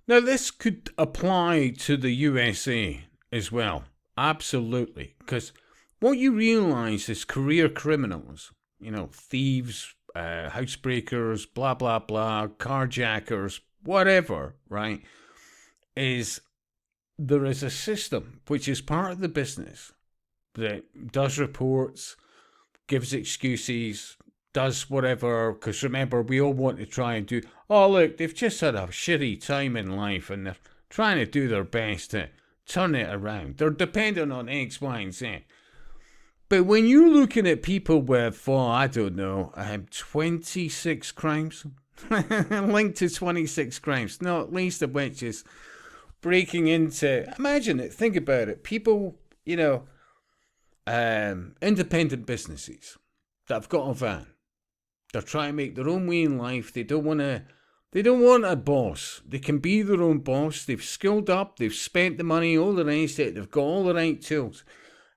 Now, this could apply to the USA as well. Absolutely. Because what you realize is career criminals, thieves, housebreakers, blah, blah, blah, carjackers, whatever, right, is there is a system which is part of the business that does reports, gives excuses, does whatever, because remember, we all want to try and do, oh, look, they've just had a shitty time in life and they're trying to do their best to turn it around. They're dependent on X, Y, and Z. But when you're looking at people with, I don't know, 26 crimes, linked to 26 crimes, not least of which is breaking into, imagine it, think about it, people, independent businesses that have got a van. They're trying to make their own way in life. They don't want a boss. They can be their own boss. They've skilled up. They've spent the money, all the rest of it. They've got all the right tools.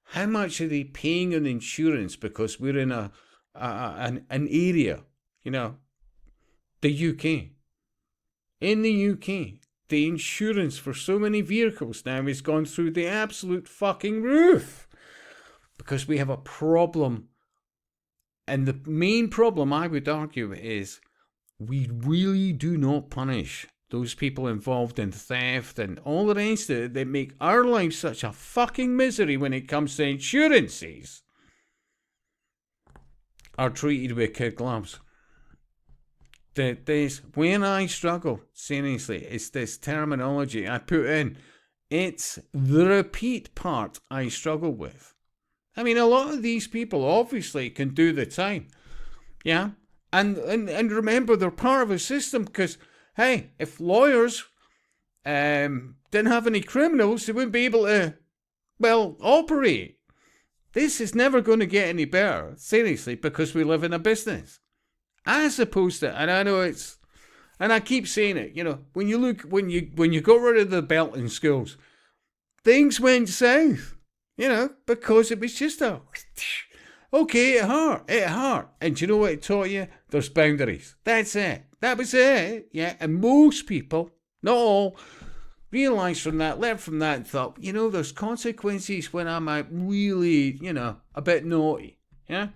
How much are they paying on insurance because we're in an area, the UK. In the UK, the insurance for so many vehicles now has gone through the absolute fucking roof because we have a problem. And the main problem, I would argue, is we really do not punish those people involved in theft and all the rest of it that make our lives such a fucking misery when it comes to insurances are treated with kid gloves. When I struggle, seriously, it's this terminology I put in. It's the repeat part I struggle with. I mean, a lot of these people obviously can do the time. Yeah? And remember, they're part of a system because, hey, if lawyers didn't have any criminals, they wouldn't be able to, operate. This is never going to get any better, seriously, because we live in a business. As opposed to, and I know it's, and I keep saying it, when you got rid of the belt in schools, things went south. Because it was just okay, it hurt. And do you know what it taught you? There's boundaries. That's it. That was it. Yeah. And most people, not all, realised from that, learned from that and thought, there's consequences when I'm really, a bit naughty. Yeah.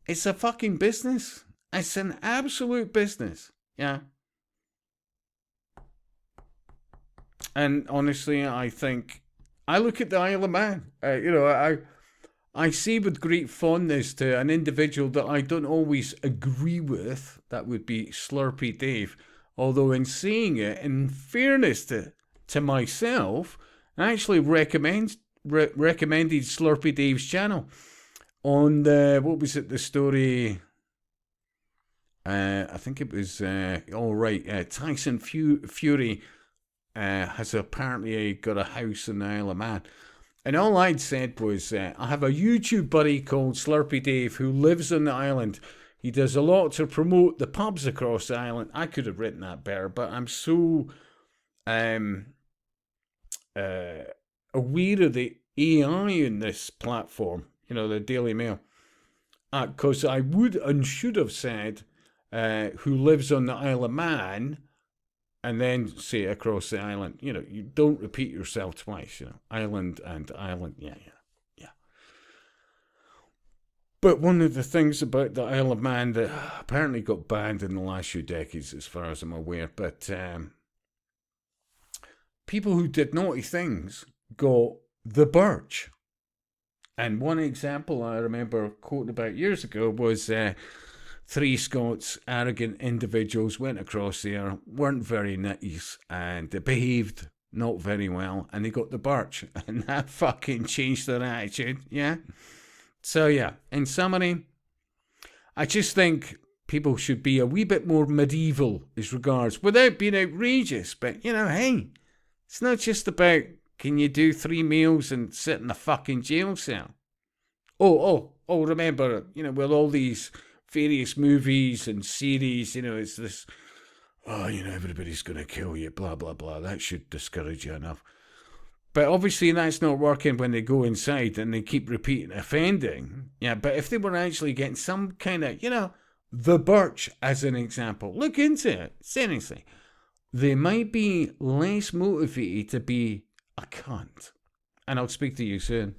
It's a fucking business. It's an absolute business. Yeah. And honestly, I think, I look at the Isle of Man. I see with great fondness to an individual that I don't always agree with. That would be Slurpy Dave. Although in saying it, in fairness to myself, I actually recommended Slurpy Dave's channel on the story? I think it was Tyson Fury. Has apparently got a house in the Isle of Man. And all I'd said was, I have a YouTube buddy called Slurpy Dave who lives on the island. He does a lot to promote the pubs across the island. I could have written that better, but I'm so aware of the AI in this platform, the Daily Mail. Because I would and should have said, who lives on the Isle of Man, and then say across the island. You don't repeat yourself twice. Island and island. Yeah. But one of the things about the Isle of Man that apparently got banned in the last few decades, as far as I'm aware, but people who did naughty things got the birch. And one example I remember quoting about years ago was 3 Scots, arrogant individuals, went across there, weren't very nice, and they behaved not very well, and they got the birch, and that fucking changed their attitude, yeah? So, yeah, in summary, I just think people should be a wee bit more medieval as regards, without being outrageous, but, hey, it's not just about, can you do 3 meals and sit in a fucking jail cell? Oh, remember, with all these various movies and series, it's this, everybody's going to kill you, blah, blah, blah. That should discourage you enough. But obviously that's not working when they go inside and they keep repeating offending. Yeah, but if they were actually getting some kind of, the birch as an example, look into it, seriously. they might be less motivated to be a cunt. And I'll speak to you soon.